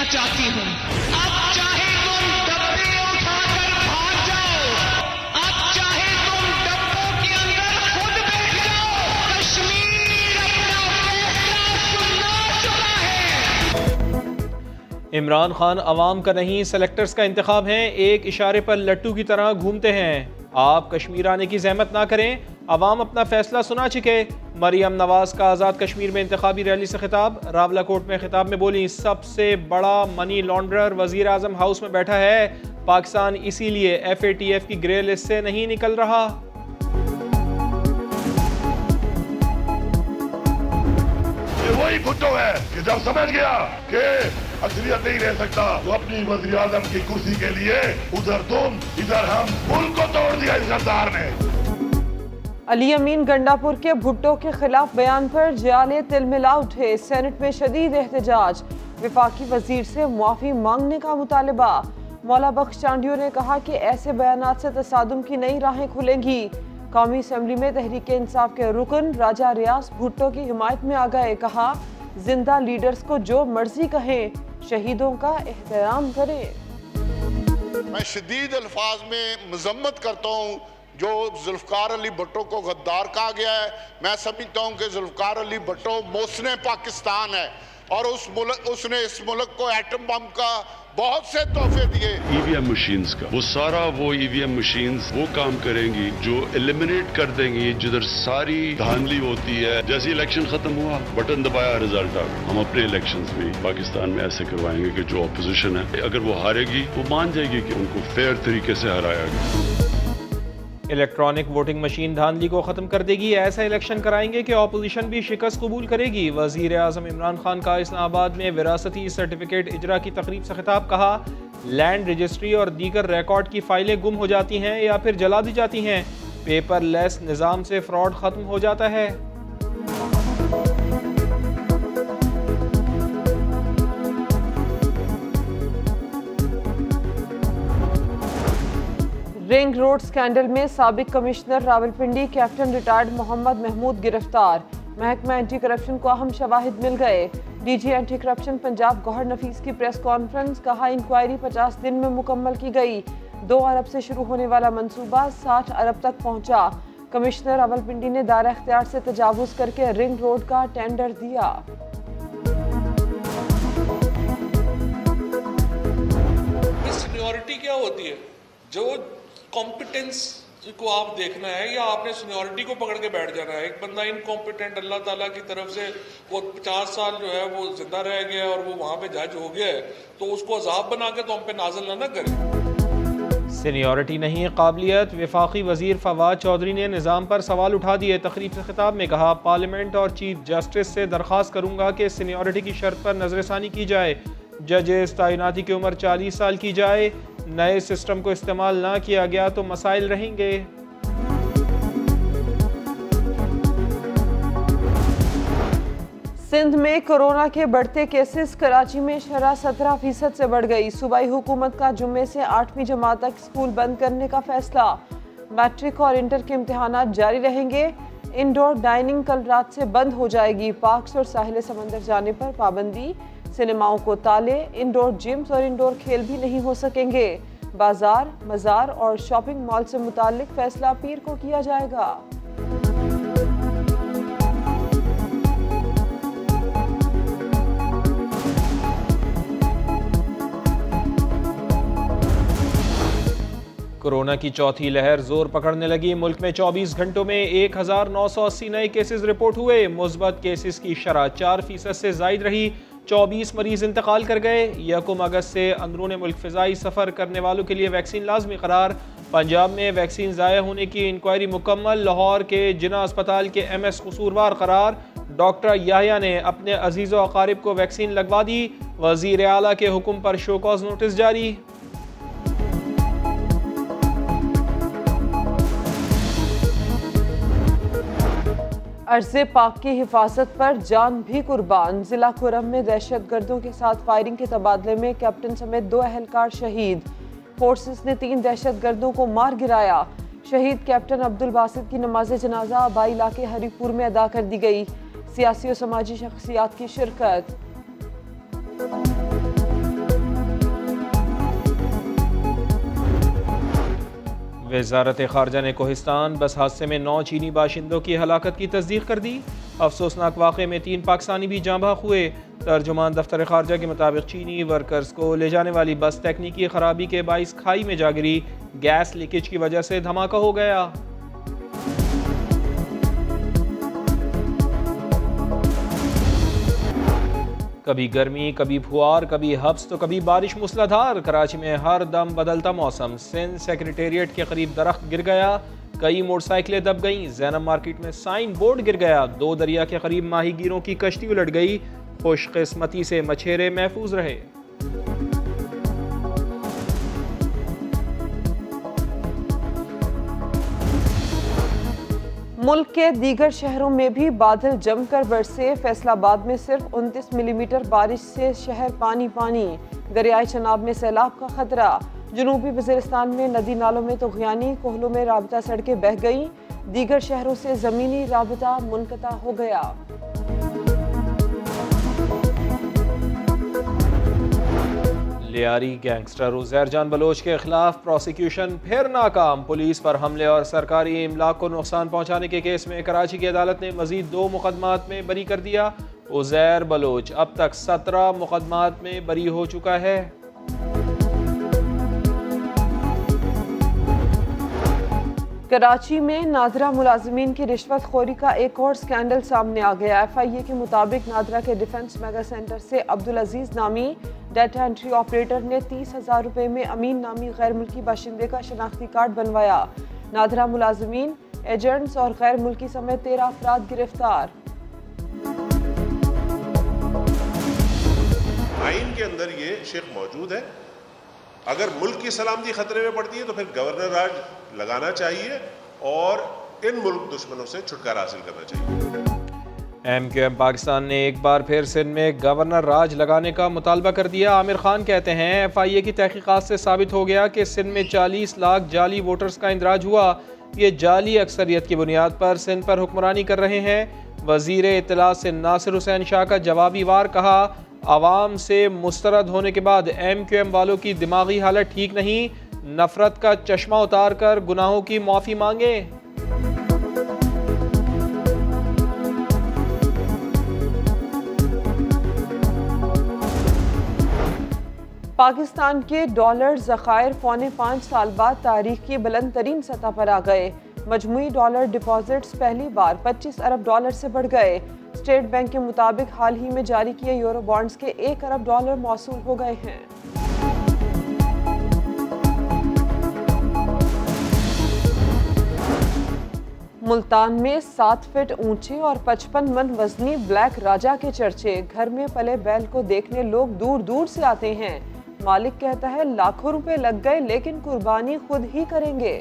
चाहती हूँ, अब चाहे तुम डब्बे उठाकर भाग जाओ, अब चाहे तुम डब्बों के अंदर खुद बैठ जाओ, कश्मीर अपना फैसला सुना चुका है। इमरान खान अवाम का नहीं सेलेक्टर्स का इंतखाब हैं, एक इशारे पर लट्टू की तरह घूमते हैं। आप कश्मीर आने की जहमत ना करें, अवाम अपना फैसला सुना चुके। मरियम नवाज का आज़ाद कश्मीर में इंतखाबी रैली से खिताब। रावलाकोट में खिताब में बोली, सबसे बड़ा मनी लॉन्ड्रर वज़ीर आज़म हाउस में बैठा है, पाकिस्तान इसीलिए FATF की ग्रे लिस्ट से नहीं निकल रहा। ये वही भुट्टो है कि जब समझ गया कि असलियत नहीं रह सकता तो अपनी वज़ीर आज़म की कुर्सी के लिए उधर तुम इधर हम, मुल्क को तोड़ दिया इस गद्दार ने। अली अमीन गंडापुर के भुट्टो के खिलाफ बयान पर जाले तिलमिला उठे। सेनेट में शदीद एहतजाज, विफाकी वजीर से मुआफी मांगने का मुतालबा। मौला बख्श चांडियो ने कहा कि ऐसे बयानात से तसादुम की नई राहें खुलेंगी। कौमी असम्बली में तहरीक इंसाफ के रुकन राजा रियाज भुट्टो की हिमायत में आ गए। कहा, जिंदा लीडर्स को जो मर्जी कहें, शहीदों का एहतराम करें। मैं शदीद अल्फाज में मजम्मत करता हूँ जो जुल्फकार अली भुट्टो को गद्दार कहा गया है। मैं समझता हूँ कि जुल्फकार अली भुट्टो मोहसिन पाकिस्तान है और उसने इस मुल्क को एटम बम का बहुत से तोहफे दिए। EVM मशीन्स का वो EVM मशीन्स वो काम करेंगी जो एलिमिनेट कर देंगी जिधर सारी धांधली होती है। जैसे इलेक्शन खत्म हुआ, बटन दबाया, रिजल्ट आ गया। हम अपने इलेक्शंस भी पाकिस्तान में ऐसे करवाएंगे कि जो अपोजिशन है, अगर वो हारेगी वो मान जाएगी कि उनको फेयर तरीके से हराया गया। इलेक्ट्रॉनिक वोटिंग मशीन धांधली को ख़त्म कर देगी। ऐसा इलेक्शन कराएंगे कि अपोजिशन भी शिकस्त कबूल करेगी। वज़ीर आज़म इमरान खान का इस्लामाबाद में विरासती सर्टिफिकेट इजरा की तकरीब से खिताब। कहा, लैंड रजिस्ट्री और दीगर रिकॉर्ड की फाइलें गुम हो जाती हैं या फिर जला दी जाती हैं। पेपरलेस निज़ाम से फ्रॉड ख़त्म हो जाता है। रिंग रोड स्कैंडल में साबिक commissioner Rawalpindi captain retired Mohammad Mahmood गिरफ्तार। महकमा एंटी करप्शन को अहम शवाहिद मिल गए। DG anti corruption Punjab Gauhar Nafees की प्रेस कॉन्फ्रेंस। कहा, इंक्वायरी 50 दिन में मुकम्मल की गई। 2 अरब से शुरू होने वाला मंसूबा 60 अरब तक पहुंचा। कमिश्नर रावलपिंडी ने दायरा इख्तियार से तजावुज करके रिंग रोड का टेंडर दिया। सीनियरिटी क्या होती है? जो कॉम्पिटेंस को आप देखना है या आपने सीनियरिटी को पकड़ के बैठ जाना है? एक बंदा इनकॉम्पिटेंट अल्लाह ताला की तरफ से वो 50 साल जो है वो जिंदा रह गया और वो वहां पे जज हो गया है, तो उसको अजाब बना के तो हम पे नाजिल ना करें। सीनियरिटी नहीं, काबिलियत। वफाकी वजीर फवाद चौधरी ने निज़ाम पर सवाल उठा दिए। तकरीब से खिताब में कहा, पार्लियामेंट और चीफ जस्टिस से दरख्वास्त करूंगा कि सीनियरिटी की शर्त पर नजरसानी की जाए। जजेस तैनाती की उम्र 40 साल की जाए। नए सिस्टम को इस्तेमाल ना किया गया तो मसाइल रहेंगे। सिंध में कोरोना के बढ़ते केसेस। कराची में शरह 17% से बढ़ गई। सूबाई हुकूमत का जुम्मे से 8वीं जमात तक स्कूल बंद करने का फैसला। मैट्रिक और इंटर के इम्तिहानात जारी रहेंगे। इंडोर डाइनिंग कल रात से बंद हो जाएगी। पार्क्स और साहिल समंदर जाने पर पाबंदी। सिनेमाओं को ताले। इंडोर जिम्स और इंडोर खेल भी नहीं हो सकेंगे। बाजार, मजार और शॉपिंग मॉल से मुताल्लिक फैसला पीर को किया जाएगा। कोरोना की चौथी लहर जोर पकड़ने लगी। मुल्क में 24 घंटों में 1980 नए केसेस रिपोर्ट हुए। मुस्बत केसेस की शरह 4% से जायद रही। 24 मरीज इंतकाल कर गए। 1 अगस्त से अंदरून मुल्क फ़िज़ाई सफ़र करने वालों के लिए वैक्सीन लाजमी करार। पंजाब में वैक्सीन ज़ाया होने की इंक्वायरी मुकम्मल। लाहौर के जिना अस्पताल के MS कसूरवार करार। डॉक्टर याहिया ने अपने अजीज़ व अकारिब को वैक्सीन लगवा दी। वज़ीर आला के हुक्म पर शोकॉज नोटिस जारी। अर्ज़े पाक की हिफाजत पर जान भी कुर्बान। जिला खुरम में दहशत गर्दों के साथ फायरिंग के तबादले में कैप्टन समेत 2 अहलकार शहीद। फोर्सेस ने 3 दहशत गर्दों को मार गिराया। शहीद कैप्टन अब्दुल बासित की नमाज जनाजा आबाई इलाके हरीपुर में अदा कर दी गई। सियासी और समाजी शख्सियात की शिरकत। वज़ारत ख़ारजा ने कोहिस्तान बस हादसे में 9 चीनी बाशिंदों की हलाकत की तस्दीक कर दी। अफसोसनाक वाक़े में 3 पाकिस्तानी भी जाँ बहक हुए। तर्जुमान दफ्तर ख़ारजा के मुताबिक चीनी वर्कर्स को ले जाने वाली बस तकनीकी ख़राबी के बाइस खाई में जा गिरी। गैस लीकेज की वजह से धमाका हो गया। कभी गर्मी, कभी फुआर, कभी हब्स तो कभी बारिश मूसलाधार। कराची में हर दम बदलता मौसम। सिंध सेक्रेटेरिएट के करीब दरख्त गिर गया। कई मोटरसाइकिलें दब गईं। ज़ैनब मार्केट में साइन बोर्ड गिर गया। 2 दरिया के करीब माहीगीरों की कश्ती उलट गई। खुशकिस्मती से मछेरे महफूज रहे। मुल्क के दीगर शहरों में भी बादल जमकर बरसे। फैसलाबाद में सिर्फ 29 मिलीमीटर बारिश से शहर पानी पानी। दरियाए चनाब में सैलाब का खतरा। जनूबी वज़ीरिस्तान में नदी नालों में तुग़यानी। कोहलों में राबता सड़कें बह गईं। दीगर शहरों से ज़मीनी राबता मुनक़ता हो गया। लियारी गैंगस्टर उज़ैर जान बलोच के खिलाफ प्रोसिक्यूशन फिर नाकाम। पुलिस पर हमले और सरकारी इमलाक को नुकसान पहुंचाने के केस में कराची की अदालत ने मजीद 2 मुकदमात में बरी कर दिया। उज़ैर बलोच अब तक 17 मुकदमात में बरी हो चुका है। कराची में नादरा मुलाजिमीन की रिश्वत खोरी का एक और स्कैंडल सामने आ गया। FIA के मुताबिक नादरा के डिफेंस मेगा सेंटर से अब्दुल अजीज नामी डाटा एंट्री ऑपरेटर ने 30,000 रुपए में अमीन नामी गैर मुल्की बाशिंदे का शनाख्ती कार्ड बनवाया। नादरा मुलाजिमीन, एजेंट्स और गैर मुल्की समेत 13 अफराद गिरफ्तार। आइन के अंदर ये शेख मौजूद है। अगर मुल्क की सलामती खतरे में पड़ती है तो फिर गवर्नर राज लगाना चाहिए और इन मुल्क दुश्मनों से छुटकारा हासिल करना चाहिए। MQM पाकिस्तान ने एक बार फिर सिंध में गवर्नर राज लगाने का मुतालबा कर दिया। आमिर खान कहते हैं FIA की तहकीकात से साबित हो गया कि सिंध में 40 लाख जाली वोटर्स का इंदराज हुआ। ये जाली अक्सरियत की बुनियाद पर सिंध पर हुक्मरानी कर रहे हैं। वजीर इत्तलात से नासिर हुसैन शाह का जवाबी वार कहा, आवाम से मुस्तरद होने के बाद MQM वालों की दिमागी हालत ठीक नहीं। नफरत का चश्मा उतार कर गुनाहों की माफ़ी मांगे। पाकिस्तान के डॉलर ज़खायर 4.25 साल बाद तारीख की बुलंद तरीन सतह पर आ गए। मजमूई डॉलर डिपॉजिट्स पहली बार 25 अरब डॉलर से बढ़ गए। स्टेट बैंक के मुताबिक हाल ही में जारी किए यूरो बॉन्ड्स के 1 अरब डॉलर मौसूल हो गए हैं। मुल्तान में 7 फीट ऊंचे और 55 मन वजनी ब्लैक राजा के चर्चे। घर में पले बैल को देखने लोग दूर दूर से आते हैं। मालिक कहता है लाखों रुपए लग गए लेकिन कुर्बानी खुद ही करेंगे।